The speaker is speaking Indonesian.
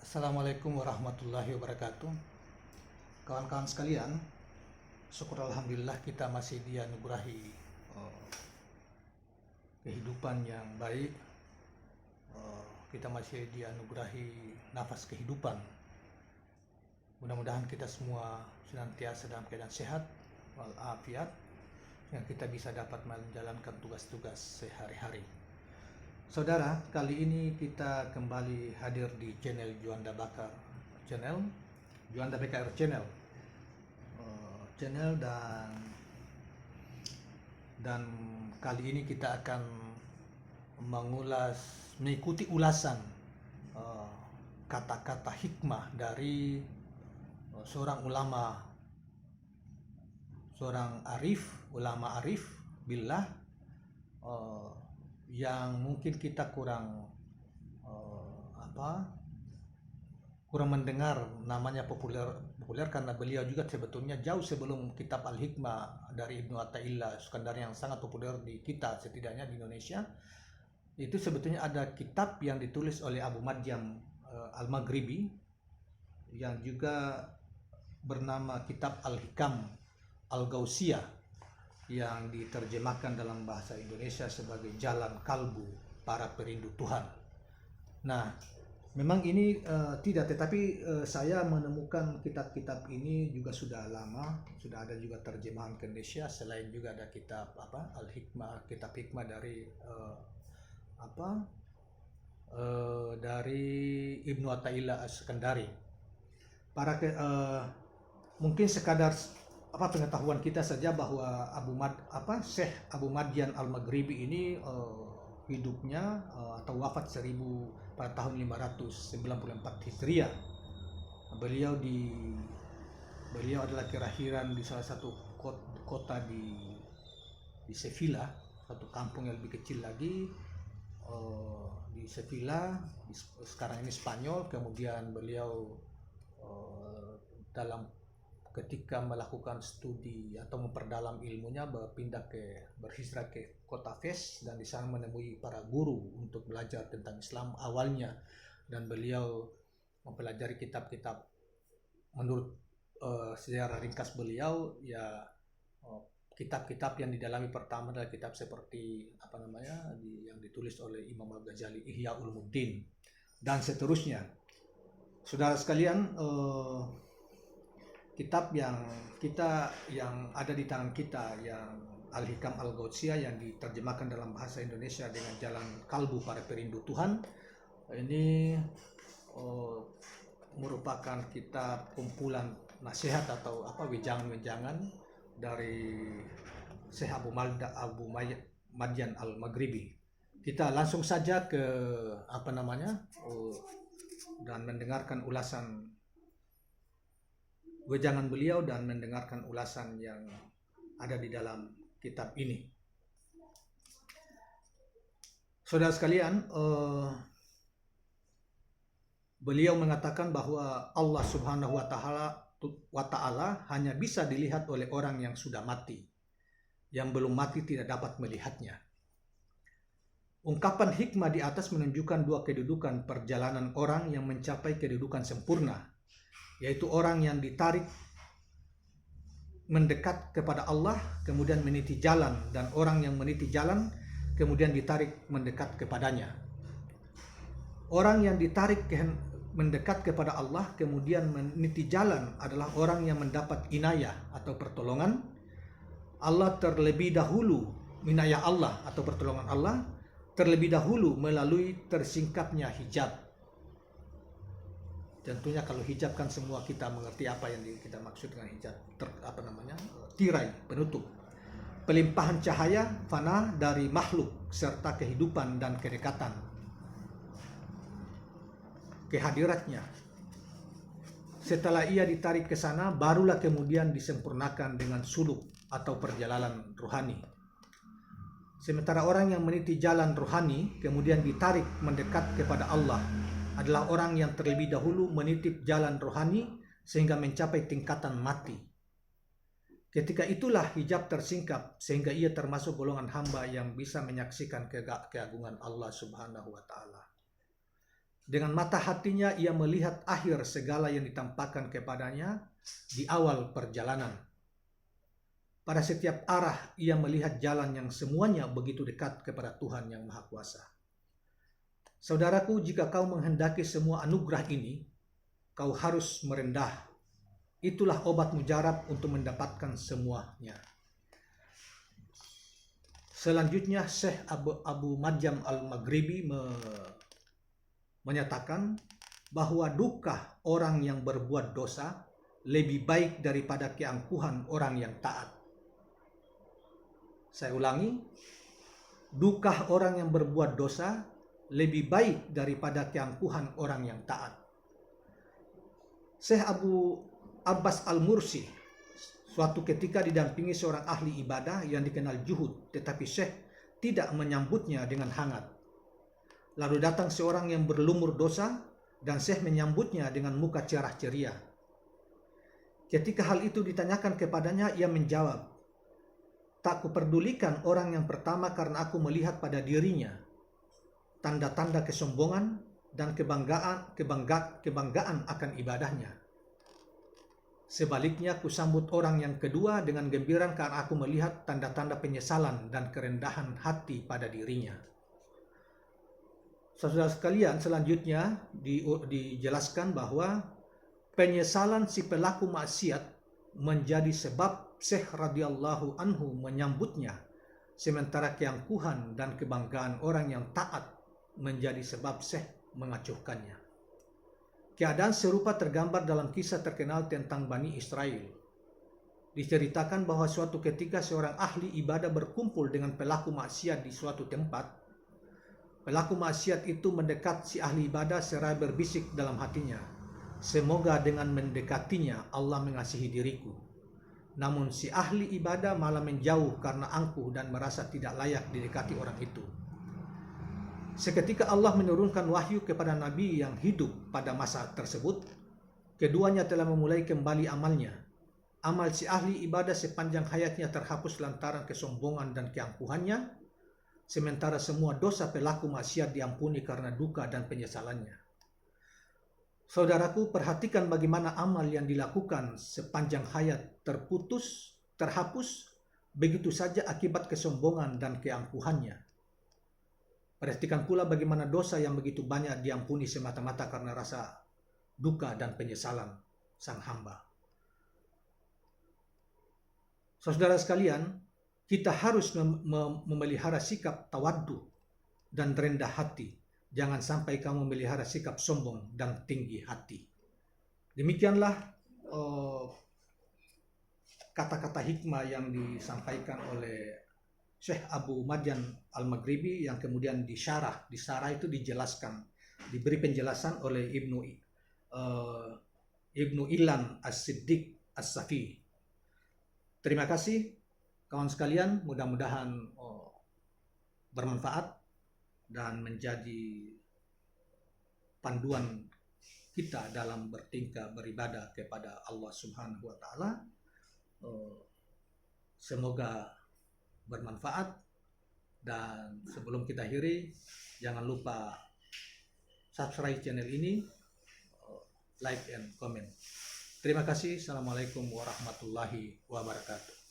Assalamualaikum warahmatullahi wabarakatuh. Kawan-kawan sekalian, syukur alhamdulillah kita masih dianugerahi eh, kehidupan yang baik. Kita masih dianugerahi nafas kehidupan. Mudah-mudahan kita semua senantiasa dalam keadaan sehat walafiat, yang kita bisa dapat menjalankan tugas-tugas sehari-hari. Saudara, kali ini kita kembali hadir di channel Juanda Bakar channel, Juanda BKR channel, channel dan kali ini kita akan mengikuti ulasan kata-kata hikmah dari seorang ulama arif billah, yang mungkin kita kurang mendengar namanya populer karena beliau juga sebetulnya jauh sebelum kitab Al-Hikmah dari Ibnu Athaillah Iskandar yang sangat populer di kita, setidaknya di Indonesia. Itu sebetulnya ada kitab yang ditulis oleh Abu Madyam Al-Maghribi yang juga bernama kitab Al-Hikam Al-Gausiyah, yang diterjemahkan dalam bahasa Indonesia sebagai Jalan Kalbu Para Perindu Tuhan. Nah, memang ini tetapi saya menemukan kitab-kitab ini juga sudah lama, sudah ada juga terjemahan ke Indonesia. Selain juga ada kitab Al-Hikmah, kitab hikmah dari Ibnu Athaillah As-Sakandari. Mungkin sekadar pengetahuan kita saja bahwa Syekh Abu Madyan Al-Maghribi ini hidupnya atau wafat pada tahun 594 Hijriah. Beliau adalah kelahiran di salah satu kota di Sevilla, satu kampung yang lebih kecil lagi di Sevilla, sekarang ini Spanyol. Kemudian beliau ketika melakukan studi atau memperdalam ilmunya berhijrah ke kota Fes, dan di sana menemui para guru untuk belajar tentang Islam awalnya, dan beliau mempelajari kitab-kitab. Menurut sejarah ringkas beliau, ya kitab-kitab yang didalami pertama adalah kitab seperti yang ditulis oleh Imam Al-Ghazali, Ihya Ulumuddin dan seterusnya. Saudara sekalian, kitab yang ada di tangan kita, yang Al-Hikam Al-Gausiyah, yang diterjemahkan dalam bahasa Indonesia dengan Jalan Kalbu Para Perindu Tuhan, ini merupakan kitab kumpulan nasihat atau wejangan-wejangan dari Syekh Abu Madyan Al-Maghribi. Kita langsung saja ke dan mendengarkan ulasan wejangan beliau dan mendengarkan ulasan yang ada di dalam kitab ini. Saudara sekalian, beliau mengatakan bahwa Allah Subhanahu wa Ta'ala hanya bisa dilihat oleh orang yang sudah mati. Yang belum mati tidak dapat melihatnya. Ungkapan hikmah di atas menunjukkan dua kedudukan perjalanan orang yang mencapai kedudukan sempurna, yaitu orang yang ditarik mendekat kepada Allah kemudian meniti jalan, dan orang yang meniti jalan kemudian ditarik mendekat kepadanya. Orang yang ditarik mendekat kepada Allah kemudian meniti jalan adalah orang yang mendapat inayah atau pertolongan Allah terlebih dahulu, inayah Allah atau pertolongan Allah terlebih dahulu melalui tersingkapnya hijab. Tentunya kalau hijab kan semua kita mengerti apa yang kita maksud dengan hijab. Tirai, penutup. Pelimpahan cahaya fana dari makhluk serta kehidupan dan kedekatan kehadiratnya. Setelah ia ditarik ke sana, barulah kemudian disempurnakan dengan suluk atau perjalanan rohani. Sementara orang yang meniti jalan rohani kemudian ditarik mendekat kepada Allah adalah orang yang terlebih dahulu menitip jalan rohani sehingga mencapai tingkatan mati. Ketika itulah hijab tersingkap sehingga ia termasuk golongan hamba yang bisa menyaksikan keagungan Allah Subhanahu wa Ta'ala. Dengan mata hatinya ia melihat akhir segala yang ditampakkan kepadanya di awal perjalanan. Pada setiap arah ia melihat jalan yang semuanya begitu dekat kepada Tuhan yang Maha Kuasa. Saudaraku, jika kau menghendaki semua anugerah ini, kau harus merendah. Itulah obat mujarab untuk mendapatkan semuanya. Selanjutnya Syekh Abu Madyam Al-Maghribi menyatakan bahwa duka orang yang berbuat dosa lebih baik daripada keangkuhan orang yang taat. Saya ulangi, duka orang yang berbuat dosa lebih baik daripada keangkuhan orang yang taat. Syekh Abu Abbas Al-Mursi suatu ketika didampingi seorang ahli ibadah yang dikenal juhud, tetapi Syekh tidak menyambutnya dengan hangat. Lalu datang seorang yang berlumur dosa dan Syekh menyambutnya dengan muka cerah ceria. Ketika hal itu ditanyakan kepadanya, ia menjawab, "Tak kuperdulikan orang yang pertama karena aku melihat pada dirinya tanda-tanda kesombongan dan kebanggaan akan ibadahnya. Sebaliknya kusambut orang yang kedua dengan gembira karena aku melihat tanda-tanda penyesalan dan kerendahan hati pada dirinya." Saudara sekalian, selanjutnya dijelaskan bahwa penyesalan si pelaku maksiat menjadi sebab Syekh radhiyallahu anhu menyambutnya, sementara keangkuhan dan kebanggaan orang yang taat menjadi sebab Syekh mengacuhkannya. Keadaan serupa tergambar dalam kisah terkenal tentang Bani Israel. Diceritakan bahwa suatu ketika seorang ahli ibadah berkumpul dengan pelaku maksiat di suatu tempat. Pelaku maksiat itu mendekat si ahli ibadah seraya berbisik dalam hatinya, "Semoga dengan mendekatinya Allah mengasihi diriku." Namun si ahli ibadah malah menjauh karena angkuh dan merasa tidak layak didekati orang itu. Seketika Allah menurunkan wahyu kepada Nabi yang hidup pada masa tersebut. Keduanya telah memulai kembali amalnya. Amal si ahli ibadah sepanjang hayatnya terhapus lantaran kesombongan dan keangkuhannya, sementara semua dosa pelaku maksiat diampuni karena duka dan penyesalannya. Saudaraku, perhatikan bagaimana amal yang dilakukan sepanjang hayat terhapus begitu saja akibat kesombongan dan keangkuhannya. Perhatikan pula bagaimana dosa yang begitu banyak diampuni semata-mata karena rasa duka dan penyesalan sang hamba. Saudara sekalian, kita harus memelihara sikap tawaddu dan rendah hati. Jangan sampai kamu memelihara sikap sombong dan tinggi hati. Demikianlah kata-kata hikmah yang disampaikan oleh Syekh Abu Madyam Al-Maghribi yang kemudian disyarah. Di syarah itu dijelaskan, diberi penjelasan oleh Ibnu Ilan As-Siddiq As-Safi. Terima kasih kawan sekalian, mudah-mudahan bermanfaat dan menjadi panduan kita dalam bertingkah beribadah kepada Allah Subhanahu wa taala. Semoga bermanfaat, dan sebelum kita akhiri, jangan lupa subscribe channel ini, like and comment. Terima kasih. Assalamualaikum warahmatullahi wabarakatuh.